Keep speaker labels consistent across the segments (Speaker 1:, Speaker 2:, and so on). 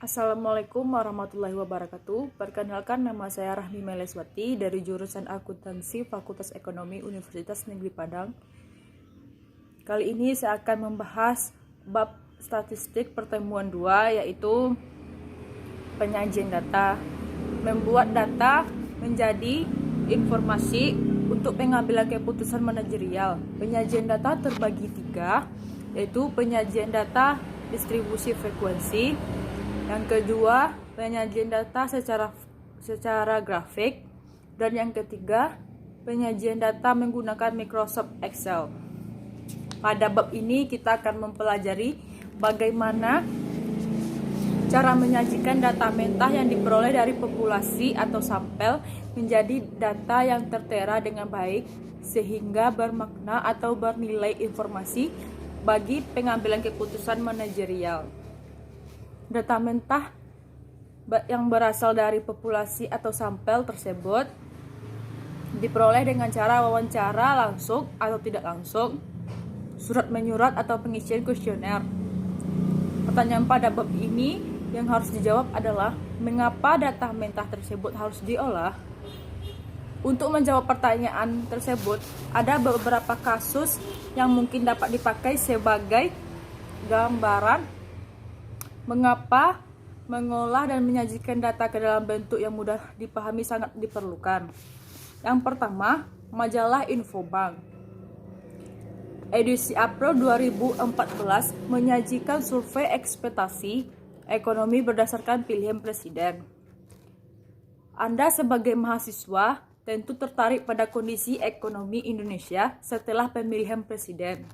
Speaker 1: Assalamualaikum warahmatullahi wabarakatuh. Perkenalkan, nama saya Rahmi Meleswati dari jurusan Akuntansi Fakultas Ekonomi Universitas Negeri Padang. Kali ini saya akan membahas bab statistik pertemuan 2, yaitu penyajian data. Membuat data menjadi informasi untuk pengambilan keputusan manajerial. Penyajian data terbagi 3, yaitu penyajian data distribusi frekuensi, yang kedua penyajian data secara grafik, dan yang ketiga penyajian data menggunakan Microsoft Excel. Pada bab ini kita akan mempelajari bagaimana cara menyajikan data mentah yang diperoleh dari populasi atau sampel menjadi data yang tertera dengan baik sehingga bermakna atau bernilai informasi bagi pengambilan keputusan manajerial. Data mentah yang berasal dari populasi atau sampel tersebut diperoleh dengan cara wawancara langsung atau tidak langsung, surat menyurat atau pengisian kuesioner. Pertanyaan pada bab ini yang harus dijawab adalah mengapa data mentah tersebut harus diolah? Untuk menjawab pertanyaan tersebut, ada beberapa kasus yang mungkin dapat dipakai sebagai gambaran mengapa mengolah dan menyajikan data ke dalam bentuk yang mudah dipahami sangat diperlukan. Yang pertama, majalah Infobank. Edisi April 2014 menyajikan survei ekspektasi ekonomi berdasarkan pilihan presiden. Anda sebagai mahasiswa tentu tertarik pada kondisi ekonomi Indonesia setelah pemilihan presiden.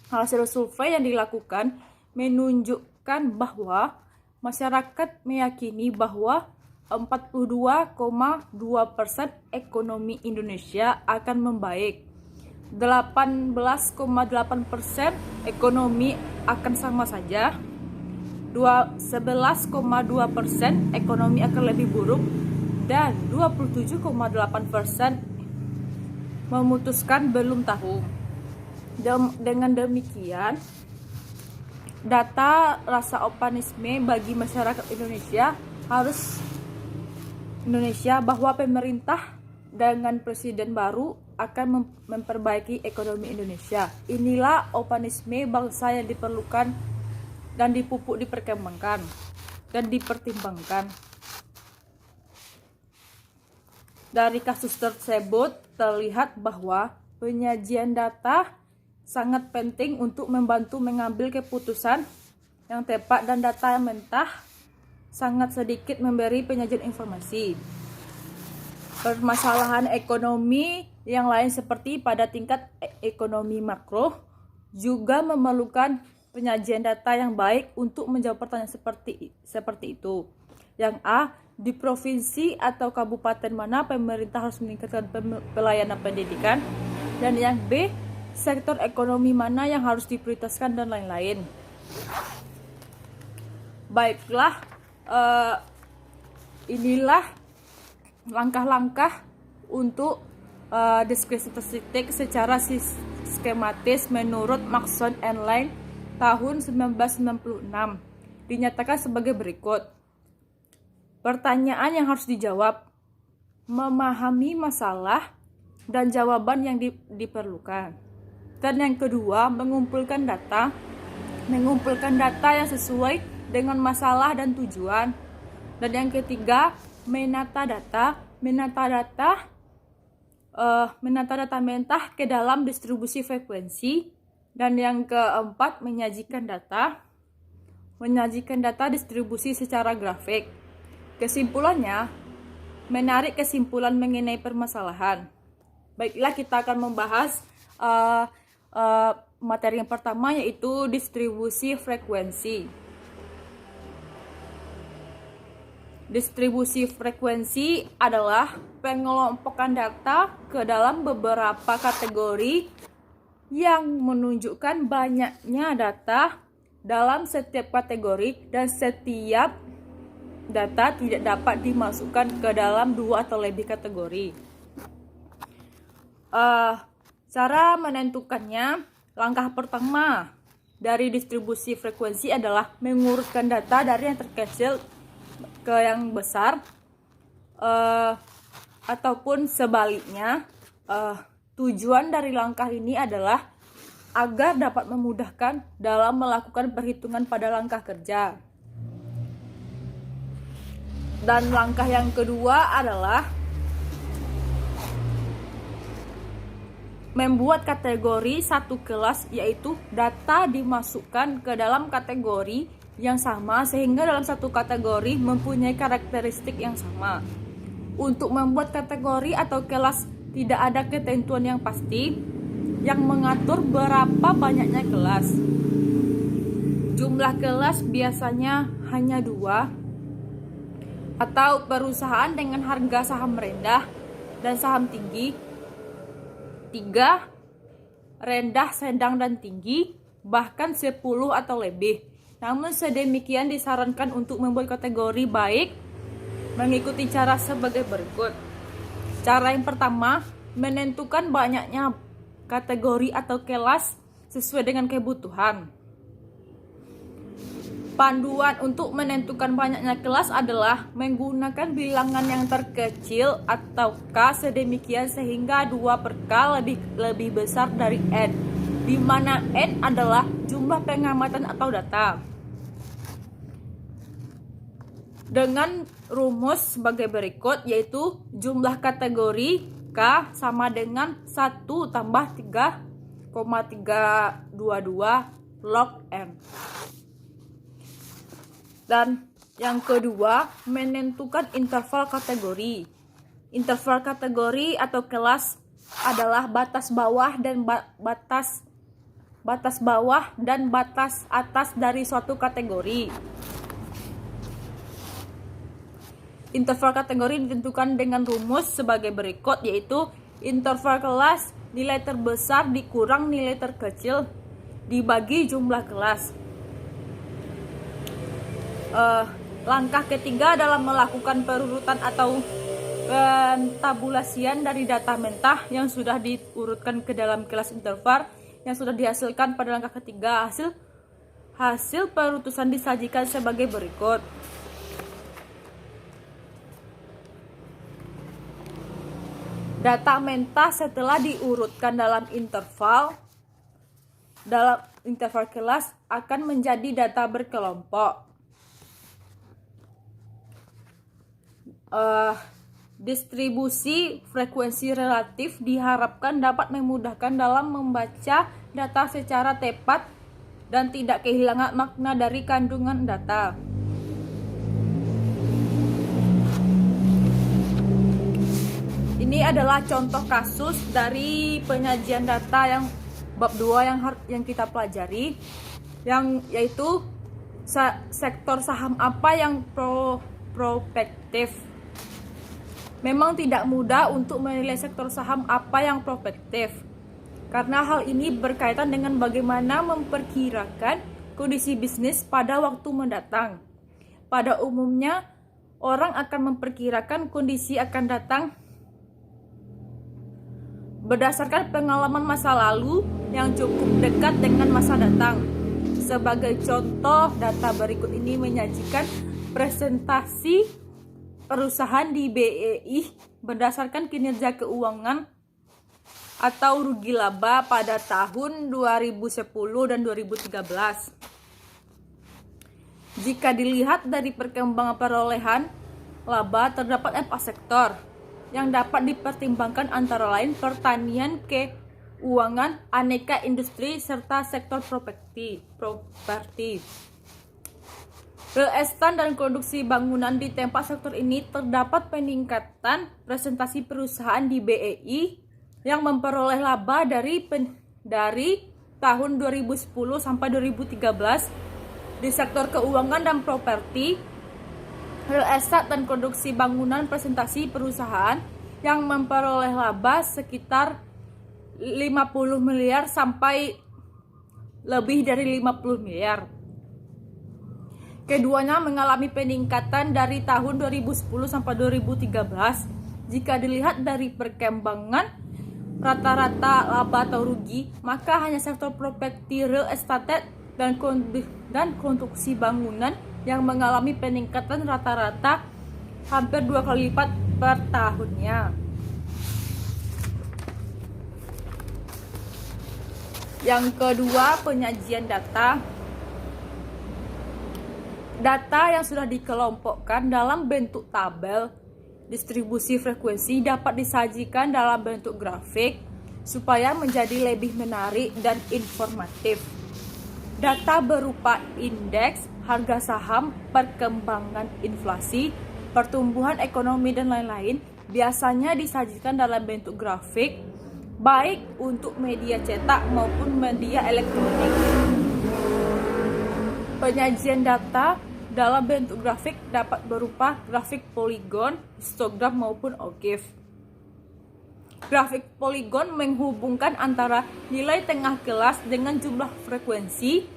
Speaker 1: Hasil survei yang dilakukan menunjukkan bahwa masyarakat meyakini bahwa 42,2% ekonomi Indonesia akan membaik. 18,8% ekonomi akan sama saja. 11,2% ekonomi akan lebih buruk, dan 27,8% memutuskan belum tahu. Dengan demikian, data rasa optimisme bagi masyarakat Indonesia bahwa pemerintah dengan presiden baru akan memperbaiki ekonomi Indonesia. Inilah optimisme bangsa yang diperlukan dan dipupuk, diperkembangkan, dan dipertimbangkan. Dari kasus tersebut terlihat bahwa penyajian data sangat penting untuk membantu mengambil keputusan yang tepat, dan data yang mentah sangat sedikit memberi penyajian informasi. Permasalahan ekonomi yang lain seperti pada tingkat ekonomi makro juga memerlukan penyajian data yang baik untuk menjawab pertanyaan seperti itu. Yang A, di provinsi atau kabupaten mana pemerintah harus meningkatkan pelayanan pendidikan, dan yang B, sektor ekonomi mana yang harus diprioritaskan, dan lain-lain. Baiklah, inilah langkah-langkah untuk deskripsi statistik secara skematis menurut Maxson and Lane tahun 1996. Dinyatakan sebagai berikut. Pertanyaan yang harus dijawab: memahami masalah dan jawaban yang diperlukan. Dan yang kedua, mengumpulkan data yang sesuai dengan masalah dan tujuan. Dan yang ketiga, menata data mentah ke dalam distribusi frekuensi. Dan yang keempat, menyajikan data distribusi secara grafik. Kesimpulannya, menarik kesimpulan mengenai permasalahan. Baiklah, kita akan membahas materi yang pertama, yaitu distribusi frekuensi. Distribusi frekuensi adalah pengelompokan data ke dalam beberapa kategori yang menunjukkan banyaknya data dalam setiap kategori, dan setiap data tidak dapat dimasukkan ke dalam 2 atau lebih kategori. Cara menentukannya, langkah pertama, dari distribusi frekuensi adalah mengurutkan data dari yang terkecil ke yang besar, ataupun sebaliknya. Tujuan dari langkah ini adalah agar dapat memudahkan dalam melakukan perhitungan pada langkah kerja. Dan langkah yang kedua adalah membuat kategori satu kelas, yaitu data dimasukkan ke dalam kategori yang sama sehingga dalam satu kategori mempunyai karakteristik yang sama. Untuk membuat kategori atau kelas tidak ada ketentuan yang pasti yang mengatur berapa banyaknya kelas. Jumlah kelas biasanya hanya 2, atau perusahaan dengan harga saham rendah dan saham tinggi, 3, rendah, sedang, dan tinggi, bahkan 10 atau lebih. Namun sedemikian disarankan untuk membuat kategori baik mengikuti cara sebagai berikut. Cara yang pertama, menentukan banyaknya kategori atau kelas sesuai dengan kebutuhan. Panduan untuk menentukan banyaknya kelas adalah menggunakan bilangan yang terkecil atau K sedemikian sehingga 2/K lebih besar dari N, di mana N adalah jumlah pengamatan atau data. Dengan rumus sebagai berikut, yaitu jumlah kategori K sama dengan 1 tambah 3,322 log N. Dan yang kedua, menentukan interval kategori. Interval kategori atau kelas adalah batas bawah dan batas bawah dan batas atas dari suatu kategori. Interval kategori ditentukan dengan rumus sebagai berikut, yaitu interval kelas nilai terbesar dikurang nilai terkecil dibagi jumlah kelas. Langkah ketiga adalah melakukan perurutan atau pentabulasian dari data mentah yang sudah diurutkan ke dalam kelas interval yang sudah dihasilkan pada langkah ketiga. Hasil perutusan disajikan sebagai berikut. Data mentah setelah diurutkan dalam interval kelas akan menjadi data berkelompok. Distribusi frekuensi relatif diharapkan dapat memudahkan dalam membaca data secara tepat dan tidak kehilangan makna dari kandungan data. Ini adalah contoh kasus dari penyajian data yang bab 2 yang kita pelajari, yaitu sektor saham apa yang prospektif. Memang tidak mudah untuk menilai sektor saham apa yang prospektif, karena hal ini berkaitan dengan bagaimana memperkirakan kondisi bisnis pada waktu mendatang. Pada umumnya, orang akan memperkirakan kondisi akan datang berdasarkan pengalaman masa lalu yang cukup dekat dengan masa datang. Sebagai contoh, data berikut ini menyajikan presentasi perusahaan di BEI berdasarkan kinerja keuangan atau rugi laba pada tahun 2010 dan 2013. Jika dilihat dari perkembangan perolehan laba, terdapat 4 sektor yang dapat dipertimbangkan, antara lain pertanian, keuangan, aneka industri, serta sektor properti. Real estate dan konstruksi bangunan. Di tempat sektor ini terdapat peningkatan presentasi perusahaan di BEI yang memperoleh laba dari tahun 2010 sampai 2013 di sektor keuangan dan properti. Real estate dan konstruksi bangunan presentasi perusahaan yang memperoleh laba sekitar 50 miliar sampai lebih dari 50 miliar. Keduanya mengalami peningkatan dari tahun 2010 sampai 2013. Jika dilihat dari perkembangan rata-rata laba atau rugi, maka hanya sektor properti real estate dan konstruksi bangunan yang mengalami peningkatan rata-rata hampir 2 kali lipat per tahunnya. Yang kedua, penyajian data. Data yang sudah dikelompokkan dalam bentuk tabel distribusi frekuensi dapat disajikan dalam bentuk grafik supaya menjadi lebih menarik dan informatif. Data berupa indeks, harga saham, perkembangan inflasi, pertumbuhan ekonomi, dan lain-lain biasanya disajikan dalam bentuk grafik, baik untuk media cetak maupun media elektronik. Penyajian data dalam bentuk grafik dapat berupa grafik poligon, histogram maupun OGIF. Grafik poligon menghubungkan antara nilai tengah kelas dengan jumlah frekuensi.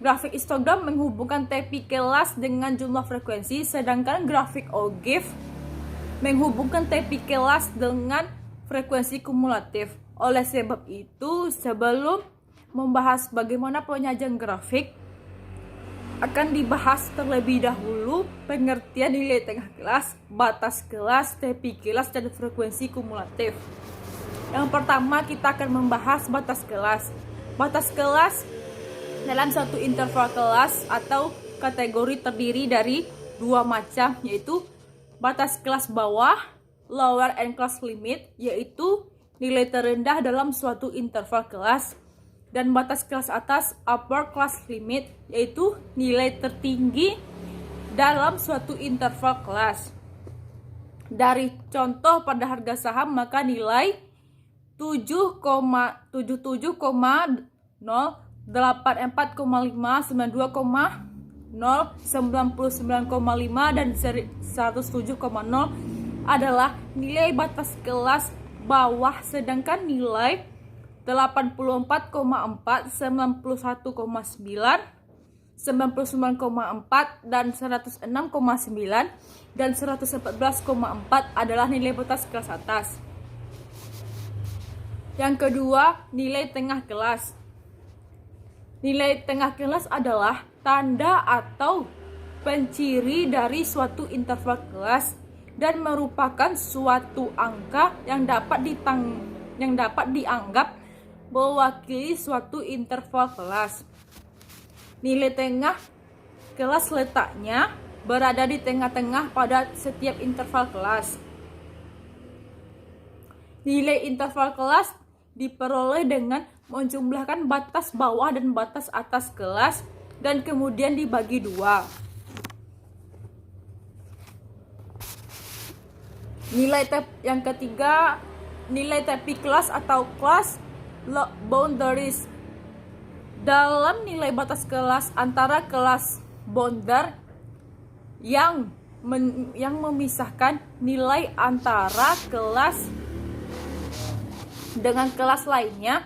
Speaker 1: Grafik histogram menghubungkan tepi kelas dengan jumlah frekuensi, sedangkan grafik OGIF menghubungkan tepi kelas dengan frekuensi kumulatif. Oleh sebab itu, sebelum membahas bagaimana penyajian grafik, akan dibahas terlebih dahulu pengertian nilai tengah kelas, batas kelas, tepi kelas, dan frekuensi kumulatif. Yang pertama, kita akan membahas batas kelas. Batas kelas dalam satu interval kelas atau kategori terdiri dari dua macam, yaitu batas kelas bawah, lower and class limit, yaitu nilai terendah dalam suatu interval kelas, dan batas kelas atas, upper class limit, yaitu nilai tertinggi dalam suatu interval kelas. Dari contoh pada harga saham, maka nilai 7,77,0, 84,5, 92,0, 99,5, dan 107,0 adalah nilai batas kelas bawah, sedangkan nilai 84,4, 91,9, 99,4, dan 106,9 dan 114,4 adalah nilai batas kelas atas. Yang kedua, nilai tengah kelas. Nilai tengah kelas adalah tanda atau penciri dari suatu interval kelas dan merupakan suatu angka yang dapat dianggap mewakili suatu interval kelas. Nilai tengah kelas letaknya berada di tengah-tengah pada setiap interval kelas. Nilai interval kelas diperoleh dengan menjumlahkan batas bawah dan batas atas kelas dan kemudian dibagi dua. Yang ketiga, nilai tepi kelas atau class boundaries. Dalam nilai batas kelas antara kelas boundary yang memisahkan nilai antara kelas dengan kelas lainnya,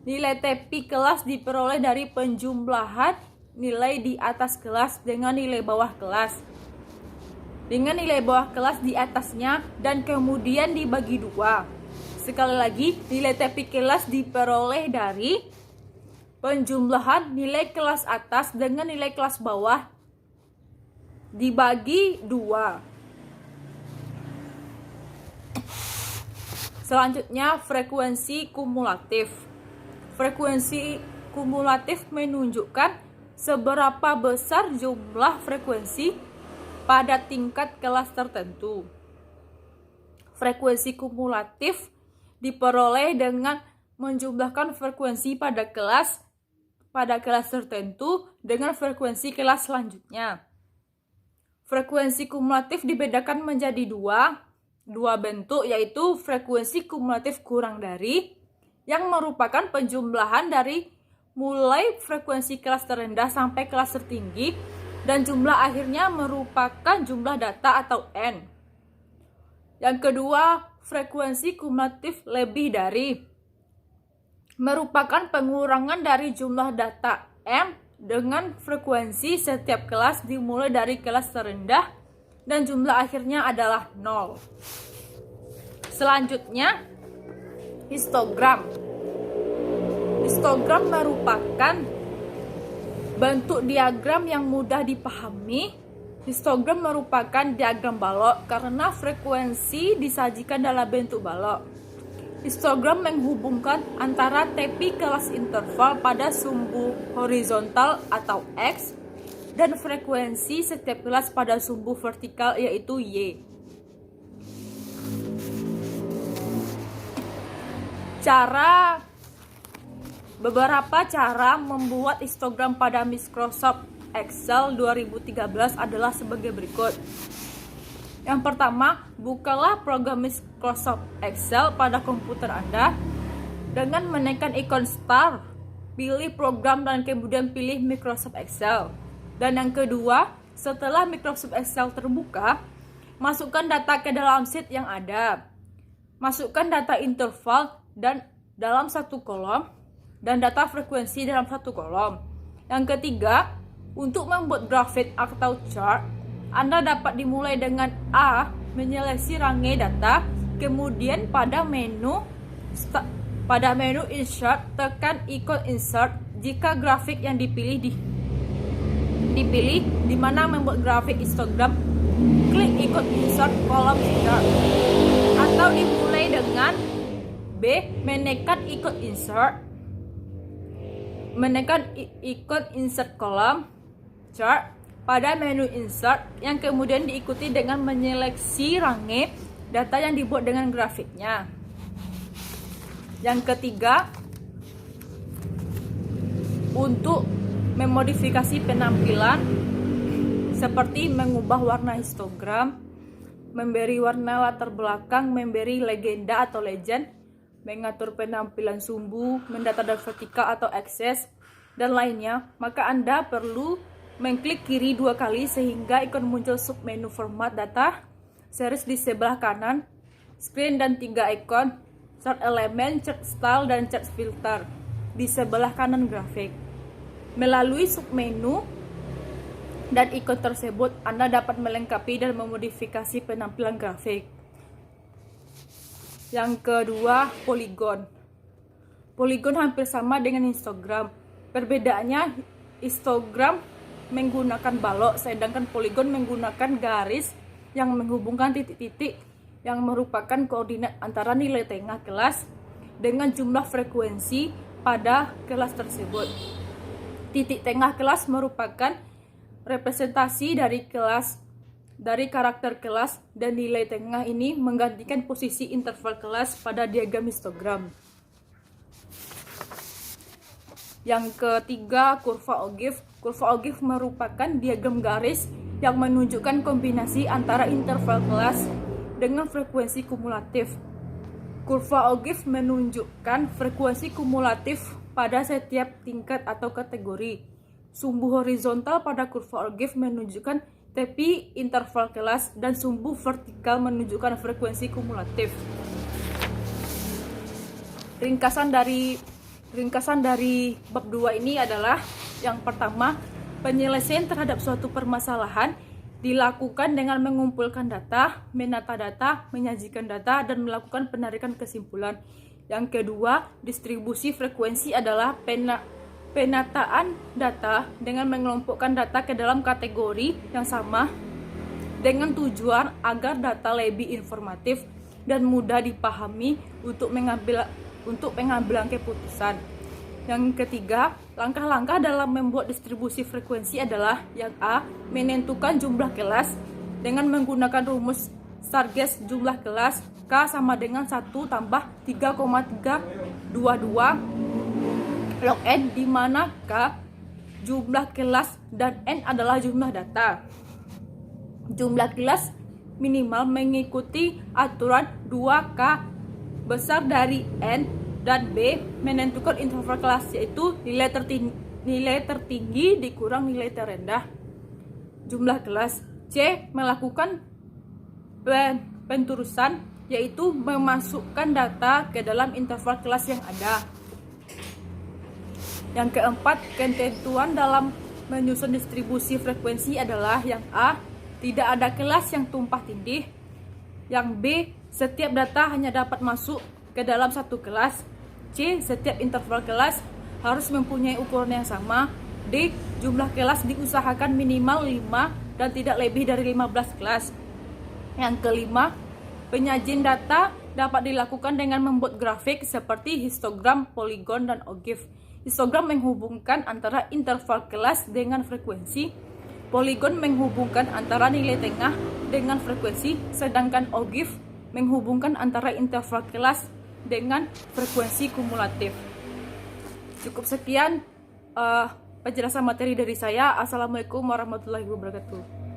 Speaker 1: nilai tepi kelas diperoleh dari penjumlahan nilai di atas kelas dengan nilai bawah kelas, dengan nilai bawah kelas di atasnya, dan kemudian dibagi dua. Sekali lagi, nilai tepi kelas diperoleh dari penjumlahan nilai kelas atas dengan nilai kelas bawah dibagi dua. Selanjutnya, frekuensi kumulatif. Frekuensi kumulatif menunjukkan seberapa besar jumlah frekuensi pada tingkat kelas tertentu. Frekuensi kumulatif diperoleh dengan menjumlahkan frekuensi pada kelas tertentu dengan frekuensi kelas selanjutnya. Frekuensi kumulatif dibedakan menjadi dua bentuk, yaitu frekuensi kumulatif kurang dari, yang merupakan penjumlahan dari mulai frekuensi kelas terendah sampai kelas tertinggi, dan jumlah akhirnya merupakan jumlah data atau N. Yang kedua, frekuensi kumulatif lebih dari, merupakan pengurangan dari jumlah data M dengan frekuensi setiap kelas dimulai dari kelas terendah dan jumlah akhirnya adalah 0. Selanjutnya, histogram. Histogram merupakan Bentuk diagram yang mudah dipahami. Histogram merupakan diagram balok karena frekuensi disajikan dalam bentuk balok. Histogram menghubungkan antara tepi kelas interval pada sumbu horizontal atau X dan frekuensi setiap kelas pada sumbu vertikal yaitu Y. Beberapa cara membuat histogram pada Microsoft Excel 2013 adalah sebagai berikut. Yang pertama, bukalah program Microsoft Excel pada komputer Anda dengan menekan ikon Start, pilih program dan kemudian pilih Microsoft Excel. Dan yang kedua, setelah Microsoft Excel terbuka, masukkan data ke dalam sheet yang ada. Masukkan data interval dan dalam satu kolom dan data frekuensi dalam satu kolom. Yang ketiga, untuk membuat grafik atau chart, Anda dapat dimulai dengan A, menyeleksi range data, kemudian pada menu insert, tekan ikon insert jika grafik yang dipilih di mana membuat grafik histogram, klik ikon insert kolom chart. Atau dimulai dengan B, menekan ikon insert kolom chart pada menu insert yang kemudian diikuti dengan menyeleksi range data yang dibuat dengan grafiknya. Yang ketiga, untuk memodifikasi penampilan seperti mengubah warna histogram, memberi warna latar belakang, memberi legenda atau legend, mengatur penampilan sumbu, mendata dan vertikal atau akses, dan lainnya, maka Anda perlu mengklik kiri 2 kali sehingga ikon muncul submenu format data, series di sebelah kanan, screen dan 3 ikon, chart element, chart style, dan chart filter di sebelah kanan grafik. Melalui submenu dan ikon tersebut, Anda dapat melengkapi dan memodifikasi penampilan grafik. Yang kedua, polygon. Polygon hampir sama dengan histogram. Perbedaannya, histogram menggunakan balok, sedangkan polygon menggunakan garis yang menghubungkan titik-titik yang merupakan koordinat antara nilai tengah kelas dengan jumlah frekuensi pada kelas tersebut. Titik tengah kelas merupakan representasi dari karakter kelas, dan nilai tengah ini menggantikan posisi interval kelas pada diagram histogram. Yang ketiga, kurva Ogive. Kurva Ogive merupakan diagram garis yang menunjukkan kombinasi antara interval kelas dengan frekuensi kumulatif. Kurva Ogive menunjukkan frekuensi kumulatif pada setiap tingkat atau kategori. Sumbu horizontal pada kurva Ogive menunjukkan tepi interval kelas dan sumbu vertikal menunjukkan frekuensi kumulatif. Ringkasan dari bab 2 ini adalah yang pertama, penyelesaian terhadap suatu permasalahan dilakukan dengan mengumpulkan data, menata data, menyajikan data, dan melakukan penarikan kesimpulan. Yang kedua, distribusi frekuensi adalah penataan data dengan mengelompokkan data ke dalam kategori yang sama dengan tujuan agar data lebih informatif dan mudah dipahami untuk pengambilan keputusan. Yang ketiga, langkah-langkah dalam membuat distribusi frekuensi adalah yang A, menentukan jumlah kelas dengan menggunakan rumus Sarges jumlah kelas K sama dengan 1 tambah 3,322 log N, di mana K jumlah kelas dan N adalah jumlah data. Jumlah kelas minimal mengikuti aturan 2K besar dari N, dan B menentukan interval kelas, yaitu nilai tertinggi dikurang nilai terendah jumlah kelas. C melakukan penturusan, yaitu memasukkan data ke dalam interval kelas yang ada. Yang keempat, ketentuan dalam menyusun distribusi frekuensi adalah yang A, tidak ada kelas yang tumpah tindih. Yang B, setiap data hanya dapat masuk ke dalam satu kelas. C, setiap interval kelas harus mempunyai ukuran yang sama. D. Jumlah kelas diusahakan minimal 5 dan tidak lebih dari 15 kelas. Yang kelima, penyajian data dapat dilakukan dengan membuat grafik seperti histogram, poligon, dan OGIF. Histogram menghubungkan antara interval kelas dengan frekuensi. Poligon menghubungkan antara nilai tengah dengan frekuensi, sedangkan OGIF menghubungkan antara interval kelas dengan frekuensi kumulatif. Cukup sekian penjelasan materi dari saya. Assalamualaikum warahmatullahi wabarakatuh.